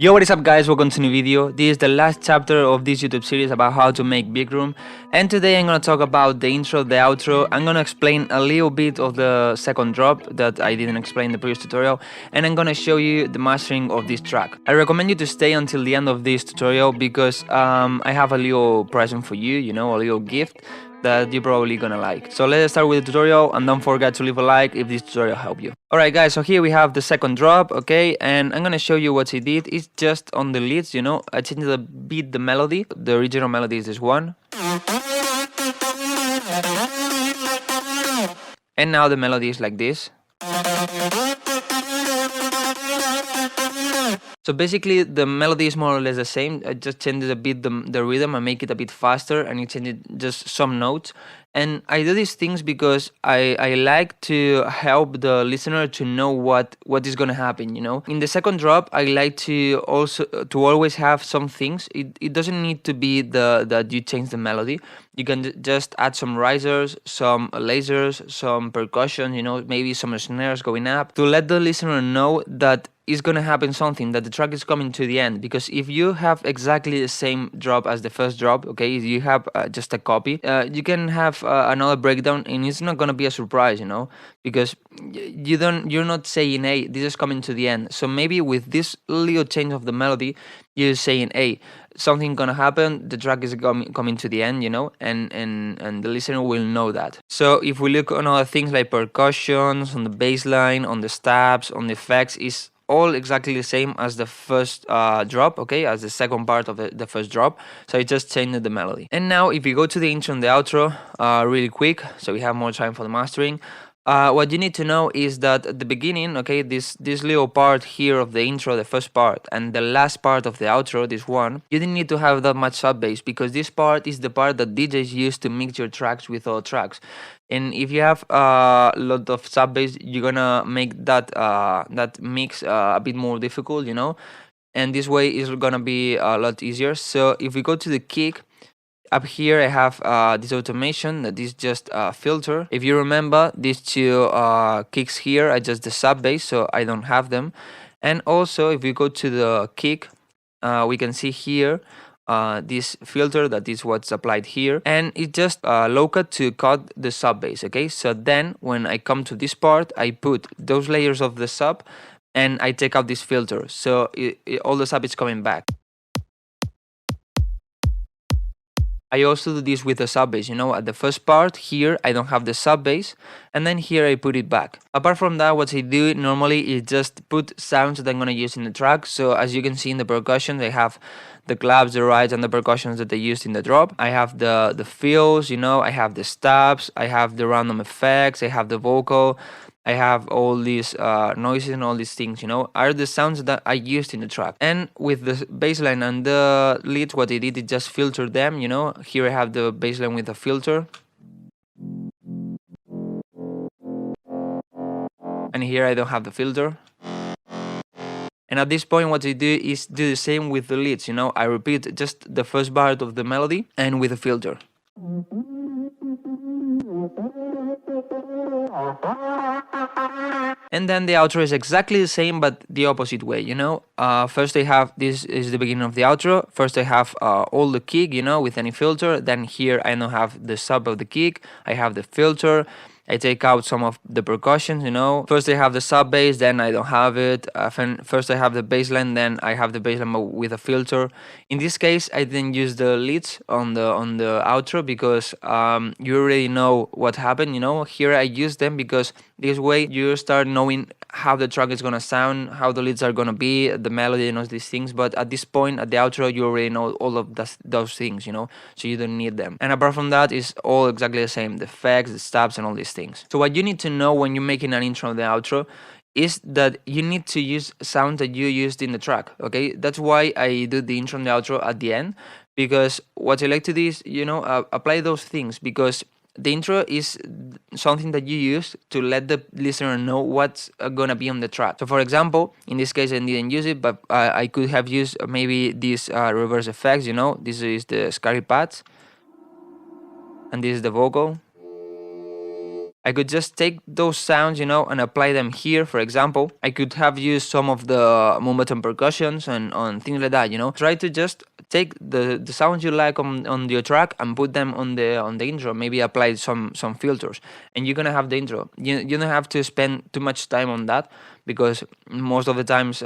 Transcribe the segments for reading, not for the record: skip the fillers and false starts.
Yo, what is up guys, welcome to a new video. This is the last chapter of this YouTube series about how to make Bigroom, and today I'm gonna talk about the intro, the outro. I'm gonna explain a little bit of the second drop that I didn't explain in the previous tutorial, and I'm gonna show you the mastering of this track. I recommend you to stay until the end of this tutorial because I have a little present for you, a little gift that you're probably gonna like. So let's start with the tutorial, and don't forget to leave a like if this tutorial helped you. Alright guys, so here we have the second drop, okay, and I'm gonna show you what I did. It's just on the leads, I changed a bit the melody. The original melody is this one. And now the melody is like this. So basically the melody is more or less the same. I just changed a bit the rhythm and make it a bit faster, and it changed just some notes. And I do these things because I like to help the listener to know what is gonna happen, In the second drop, I like to also to always have some things. It doesn't need to be that you change the melody. You can just add some risers, some lasers, some percussion, maybe some snares going up to let the listener know that is gonna happen something, that the track is coming to the end. Because if you have exactly the same drop as the first drop, okay, if you have just a copy, you can have another breakdown and it's not gonna be a surprise, because you're not saying, hey, this is coming to the end. So maybe with this little change of the melody, you're saying, hey, something gonna happen, the track is coming to the end, and the listener will know that. So if we look on other things like percussions, on the bass line, on the stabs, on the effects, is all exactly the same as the first drop, okay, as the second part of the first drop. So I just changed the melody. And now if we go to the intro and the outro really quick, so we have more time for the mastering. What you need to know is that at the beginning, okay, this little part here of the intro, the first part, and the last part of the outro, this one, you didn't need to have that much sub bass, because this part is the part that DJs use to mix your tracks with other tracks. And if you have a lot of sub bass, you're gonna make that mix a bit more difficult, and this way is gonna be a lot easier. So if we go to the kick, up here I have this automation that is just a filter. If you remember, these two kicks here are just the sub bass, so I don't have them. And also if we go to the kick, we can see here this filter that is what's applied here, and it's just low cut to cut the sub bass, okay. So then when I come to this part, I put those layers of the sub and I take out this filter, so all the sub is coming back. I also do this with the sub bass, at the first part here I don't have the sub bass, and then here I put it back. Apart from that, what I do normally is just put sounds that I'm gonna use in the track. So as you can see in the percussion, I have the claps, the rides, and the percussions that I used in the drop. I have the fills, I have the stabs, I have the random effects, I have the vocal, I have all these noises and all these things, are the sounds that I used in the track. And with the bassline and the leads, what I did is just filter them, Here I have the bassline with a filter. And here I don't have the filter. And at this point, what I do is do the same with the leads, I repeat just the first part of the melody and with a filter. And then the outro is exactly the same, but the opposite way, First I have, this is the beginning of the outro. First I have all the kick, with any filter. Then here I don't have the sub of the kick. I have the filter. I take out some of the percussions, First I have the sub bass, then I don't have it. First I have the bass line, then I have the bass line with a filter. In this case, I didn't use the leads on the outro because you already know what happened, Here I use them because this way you start knowing how the track is gonna sound, how the leads are gonna be, the melody and all these things. But at this point, at the outro, you already know all of those things, so you don't need them. And apart from that, it's all exactly the same, the effects, the stabs, and all these things. So what you need to know when you're making an intro and the outro is that you need to use sounds that you used in the track, okay. That's why I do the intro and the outro at the end, because what I like to do is, apply those things, because the intro is something that you use to let the listener know what's gonna be on the track. So for example, in this case I didn't use it, but I could have used maybe these reverse effects, This is the scary pads, and this is the vocal. I could just take those sounds, and apply them here. For example, I could have used some of the Moombahton percussions and on things like that. Try to just take the sounds you like on your track and put them on the intro. Maybe apply some filters, and you're gonna have the intro. You don't have to spend too much time on that, because most of the times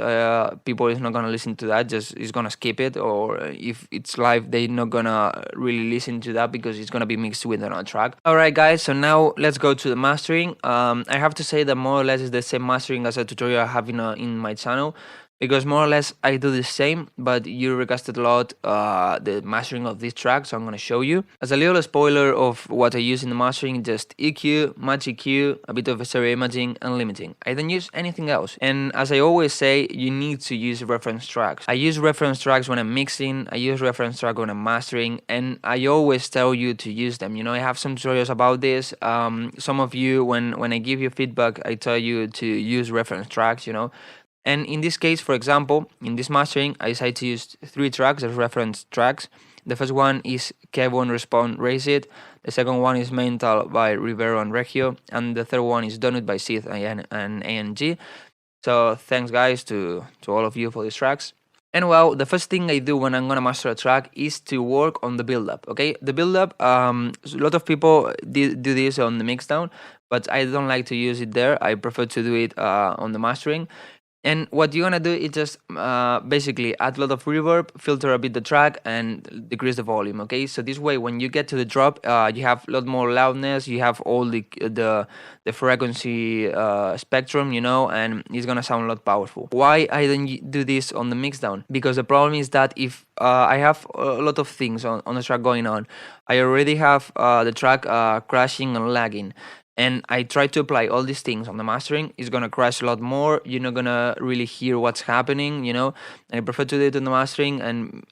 people is not gonna listen to that, just is gonna skip it, or if it's live they're not gonna really listen to that because it's gonna be mixed with another track. All right, guys, so now let's go to the mastering. I have to say that more or less is the same mastering as a tutorial I have in my channel, because more or less I do the same, but you requested a lot the mastering of this track, so I'm gonna show you. As a little spoiler of what I use in the mastering, just EQ, match EQ, a bit of stereo imaging, and limiting. I don't use anything else. And as I always say, you need to use reference tracks. I use reference tracks when I'm mixing, I use reference track when I'm mastering, and I always tell you to use them. I have some tutorials about this. Some of you, when I give you feedback, I tell you to use reference tracks, And in this case, for example, in this mastering, I decided to use 3 tracks as reference tracks. The first one is Kevon Respawn Raise It. The second one is Mental by Rivero and Regio. And the third one is Donut by Sith and ANG. So thanks, guys, to all of you for these tracks. And well, the first thing I do when I'm gonna master a track is to work on the build-up, okay? The build-up, a lot of people do this on the mixdown, but I don't like to use it there. I prefer to do it on the mastering. And what you're gonna do is just basically add a lot of reverb, filter a bit the track, and decrease the volume. Okay, so this way, when you get to the drop, you have a lot more loudness. You have all the frequency spectrum, and it's gonna sound a lot powerful. Why I don't do this on the mixdown? Because the problem is that if I have a lot of things on the track going on, I already have the track crashing and lagging, and I try to apply all these things on the mastering, it's gonna crash a lot more. You're not gonna really hear what's happening, I prefer to do it on the mastering and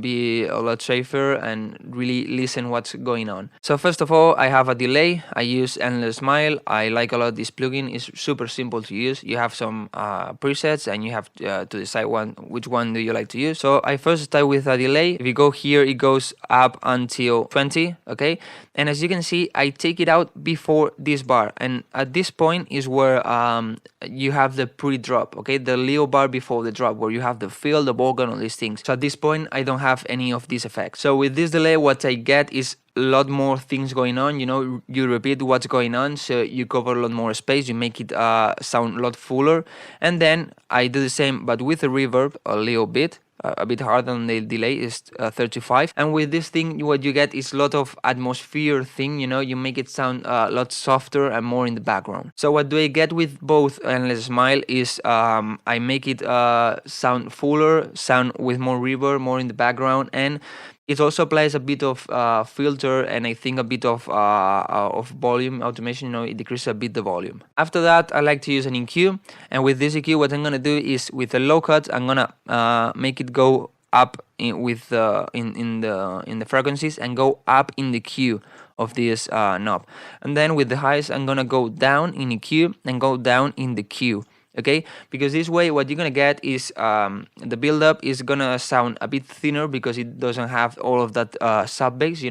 be a lot safer and really listen what's going on. So first of all, I have a delay. I use Endless Smile. I like a lot this plugin. It's super simple to use. You have some presets, and you have to decide which one do you like to use. So I first start with a delay. If you go here, it goes up until 20, okay? And as you can see, I take it out before this bar, and at this point is where you have the pre-drop, okay, the Leo bar before the drop, where you have the fill, the organ, all these things. So at this point I don't have any of these effects. So with this delay, what I get is a lot more things going on. You repeat what's going on, so you cover a lot more space, you make it sound a lot fuller. And then I do the same, but with a reverb a little bit, a bit harder than the delay, is 35. And with this thing, what you get is a lot of atmosphere thing, you make it sound a lot softer and more in the background. So what do I get with both Endless Smile is I make it sound fuller, sound with more reverb, more in the background, and it also applies a bit of filter, and I think a bit of volume automation. It decreases a bit the volume. After that, I like to use an EQ, and with this EQ, what I'm gonna do is with a low cut, I'm gonna make it go up in the frequencies and go up in the Q of this knob, and then with the highs, I'm gonna go down in EQ and go down in the Q. Okay, because this way what you're gonna get is the build-up is gonna sound a bit thinner because it doesn't have all of that sub bass,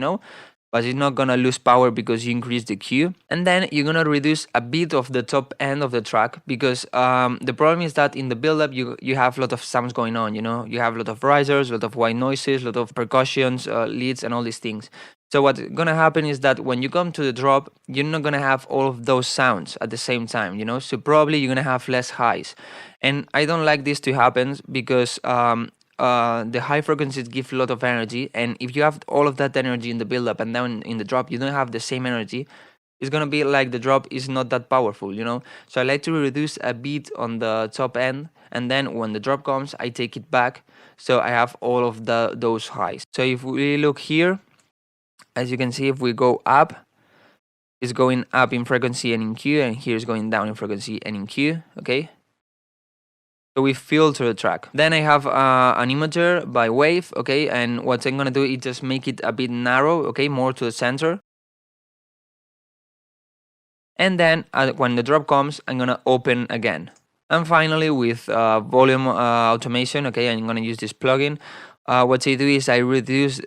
but it's not gonna lose power because you increase the Q. And then you're gonna reduce a bit of the top end of the track, because the problem is that in the build-up you have a lot of sounds going on. You have a lot of risers, a lot of white noises, a lot of percussions, leads, and all these things. So what's gonna happen is that when you come to the drop, you're not gonna have all of those sounds at the same time, so probably you're gonna have less highs. And I don't like this to happen, because the high frequencies give a lot of energy, and if you have all of that energy in the build-up and then in the drop you don't have the same energy, it's gonna be like the drop is not that powerful. So I like to reduce a bit on the top end, and then when the drop comes, I take it back, so I have all of those highs. So if we look here, as you can see, if we go up, it's going up in frequency and in Q, and here is going down in frequency and in Q, okay? So we filter the track. Then I have an imager by Wave, okay? And what I'm gonna do is just make it a bit narrow, okay? More to the center. And then when the drop comes, I'm gonna open again. And finally, with volume automation, okay, I'm gonna use this plugin. What I do is I reduce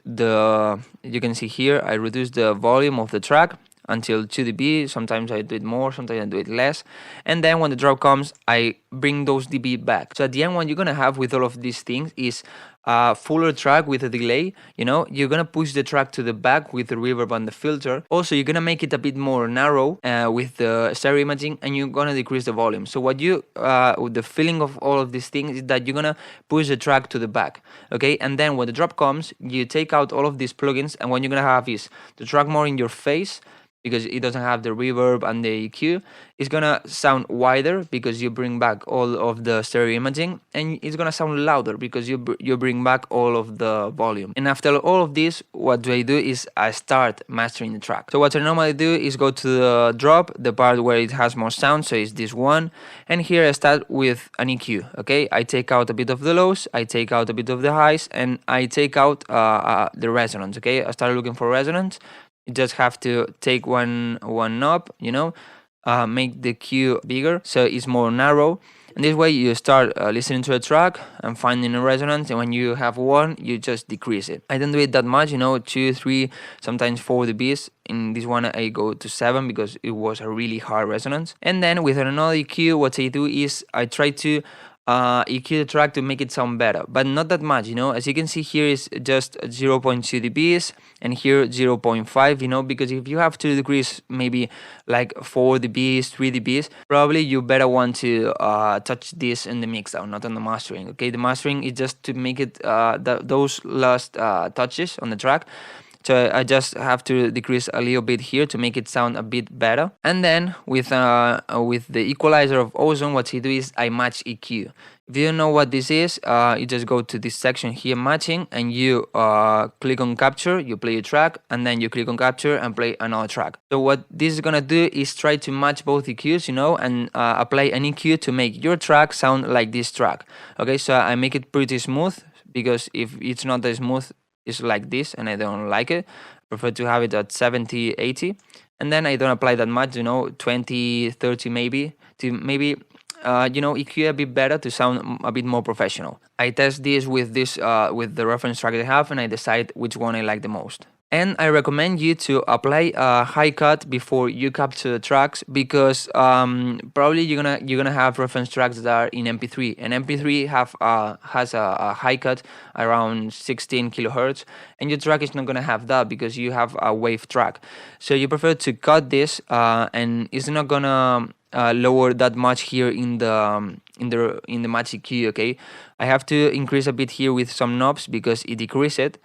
you can see here, I reduce the volume of the track. until 2 dB. Sometimes I do it more, sometimes I do it less. And then when the drop comes, I bring those dB back. So at the end, what you're gonna have with all of these things is a fuller track with a delay. You're gonna push the track to the back with the reverb and the filter. Also, you're gonna make it a bit more narrow with the stereo imaging, and you're gonna decrease the volume. So the feeling of all of these things is that you're gonna push the track to the back, okay? And then when the drop comes, you take out all of these plugins, and what you're gonna have is the track more in your face, because it doesn't have the reverb and the EQ. It's gonna sound wider because you bring back all of the stereo imaging, and it's gonna sound louder because you bring back all of the volume. And after all of this, what do I do is I start mastering the track. So what I normally do is go to the drop, the part where it has more sound, so it's this one, and here I start with an EQ, okay? I take out a bit of the lows, I take out a bit of the highs, and I take out the resonance, okay? I start looking for resonance. You just have to take one knob, make the Q bigger so it's more narrow. And this way you start listening to a track and finding a resonance, and when you have one, you just decrease it. I don't do it that much, 2, 3, sometimes 4 dBs. In this one I go to 7 because it was a really hard resonance. And then with another EQ, what I do is I try to EQ the track to make it sound better, but not that much. As you can see here is just 0.2 dBs, and here 0.5, because if you have to decrease maybe like 4 dBs, 3 dBs, probably you better want to touch this in the mixdown, not on the mastering, okay? The mastering is just to make it those last touches on the track. So I just have to decrease a little bit here to make it sound a bit better. And then with the equalizer of Ozone, what I do is I match EQ. If you don't know what this is, you just go to this section here, matching, and you click on capture, you play a track, and then you click on capture and play another track. So what this is gonna do is try to match both EQs, and apply an EQ to make your track sound like this track. Okay, so I make it pretty smooth, because if it's not that smooth, it's like this, and I don't like it. I prefer to have it at 70, 80, and then I don't apply that much, 20, 30 maybe, to maybe EQ a bit better to sound a bit more professional. I test this with the reference track I have, and I decide which one I like the most. And I recommend you to apply a high cut before you capture the tracks, because probably you're gonna have reference tracks that are in MP3, and MP3 has a high cut around 16 kilohertz, and your track is not gonna have that because you have a wave track. So you prefer to cut this, and it's not gonna lower that much here in the match EQ. Okay, I have to increase a bit here with some knobs because it decreases it.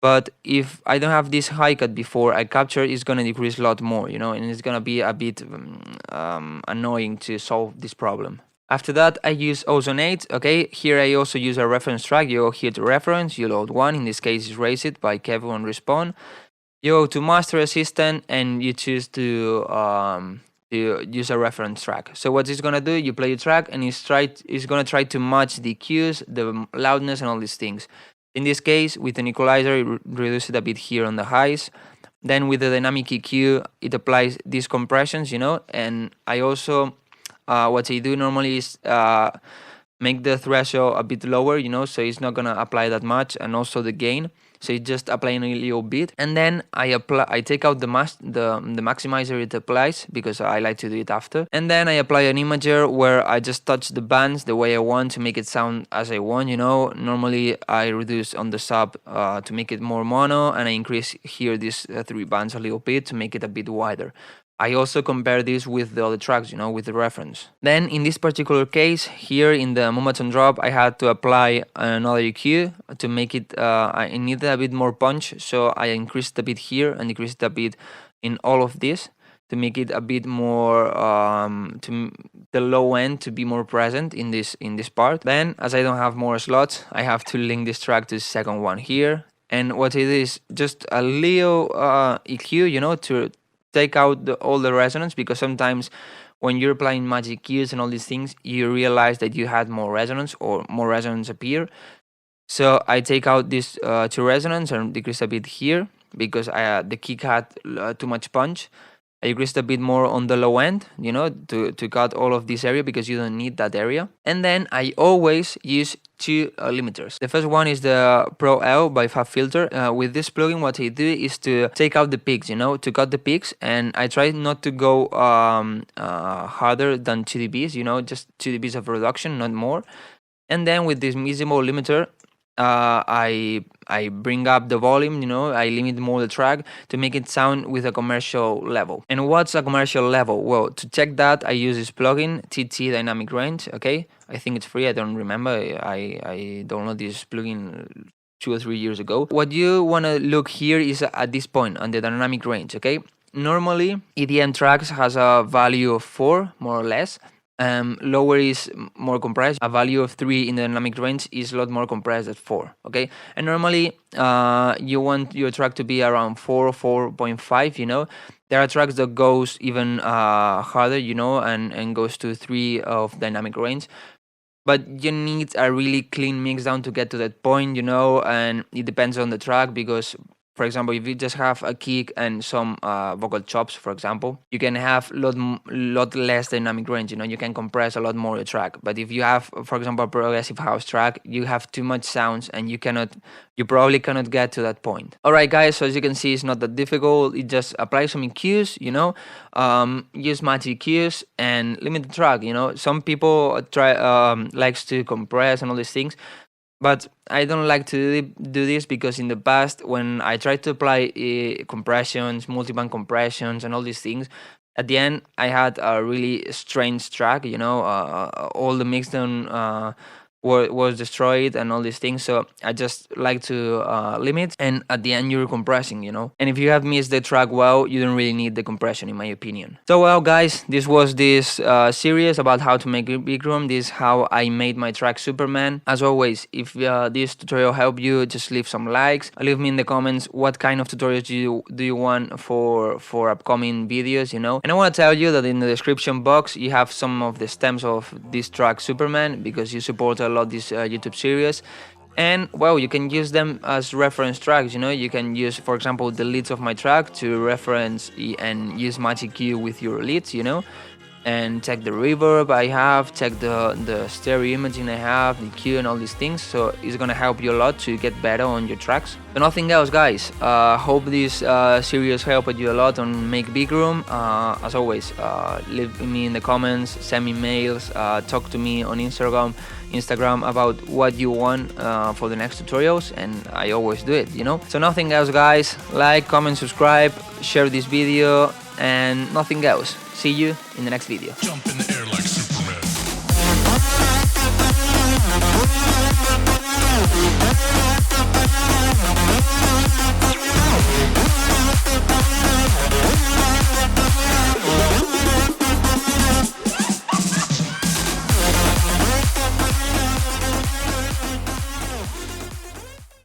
But if I don't have this high cut before I capture, it's gonna decrease a lot more, and it's gonna be a bit annoying to solve this problem. After that, I use Ozone 8. Okay, here I also use a reference track. You go here to reference, you load one. In this case, it's Raise It by Kevin on Respawn. You go to Master Assistant, and you choose to use a reference track. So what it's gonna do, you play a track, and it's gonna try to match the cues, the loudness, and all these things. In this case, with an equalizer, it reduces it a bit here on the highs. Then with the dynamic EQ, it applies these compressions, and I also, what I do normally is make the threshold a bit lower, so it's not gonna apply that much, and also the gain. So it's just applying a little bit, and then I take out the maximizer it applies, because I like to do it after, and then I apply an imager where I just touch the bands the way I want to make it sound as I want. Normally I reduce on the sub to make it more mono, and I increase here these 3 bands a little bit to make it a bit wider. I also compare this with the other tracks, with the reference. Then in this particular case, here in the Momaton drop, I had to apply another EQ to make it, I needed a bit more punch, so I increased a bit here and decreased a bit in all of this to make it a bit more, to the low end to be more present in this part. Then, as I don't have more slots, I have to link this track to the second one here. And what it is, just a little EQ, to take out all the resonance, because sometimes when you're applying magic keys and all these things, you realize that you had more resonance, or more resonance appear. So I take out this to resonance and decrease a bit here, because the kick had too much punch. I increased a bit more on the low end, you know, to cut all of this area because you don't need that area. And then I always use two limiters. The first one is the Pro L by FabFilter. With this plugin, what I do is to take out the peaks, you know, to cut the peaks, and I try not to go harder than 2 dBs, you know, just 2 dBs of reduction, not more. And then with this visible limiter, I bring up the volume, you know, I limit more the track to make it sound with a commercial level. And what's a commercial level? Well, to check that, I use this plugin, TT Dynamic Range, okay? I think it's free, I don't remember. I downloaded this plugin 2 or 3 years ago. What you want to look here is at this point on the dynamic range, okay? Normally, EDM tracks has a value of 4, more or less. Lower is more compressed. A value of 3 in the dynamic range is a lot more compressed at 4, okay? And normally you want your track to be around 4, 4.5, you know? There are tracks that goes even harder, you know, and goes to 3 of dynamic range. But you need a really clean mix down to get to that point, you know, and it depends on the track because, for example, if you just have a kick and some vocal chops, for example, you can have lot less dynamic range, you know, you can compress a lot more the track. But if you have, for example, a progressive house track, you have too much sounds and you probably cannot get to that point. All right, guys, so as you can see, it's not that difficult. It just applies some EQs, you know, use match EQs and limit the track, you know. Some people likes to compress and all these things. But I don't like to do this because in the past, when I tried to apply compressions, multiband compressions, and all these things, at the end I had a really strange track. You know, all the mixdown was destroyed and all these things. So I just like to limit, and at the end you're compressing, you know. And if you have missed the track well, you don't really need the compression, in my opinion. So well, guys, this was this series about how to make Bigroom. This is how I made my track Superman. As always, if this tutorial helped you, just leave some likes. Leave me in the comments what kind of tutorials do you want for upcoming videos, you know. And I want to tell you that in the description box you have some of the stems of this track Superman, because you support a lot this YouTube series. And well, you can use them as reference tracks, you know. You can use, for example, the leads of my track to reference and use Magic Q with your leads, you know, and check the reverb I have, check the stereo imaging I have, the Q and all these things. So it's gonna help you a lot to get better on your tracks. So nothing else, guys. Hope this series helped you a lot on Make Bigroom. As always, leave me in the comments, send me mails, talk to me on Instagram about what you want for the next tutorials, and I always do it, you know. So nothing else, guys. Like, comment, subscribe, share this video, and nothing else. See you in the next video.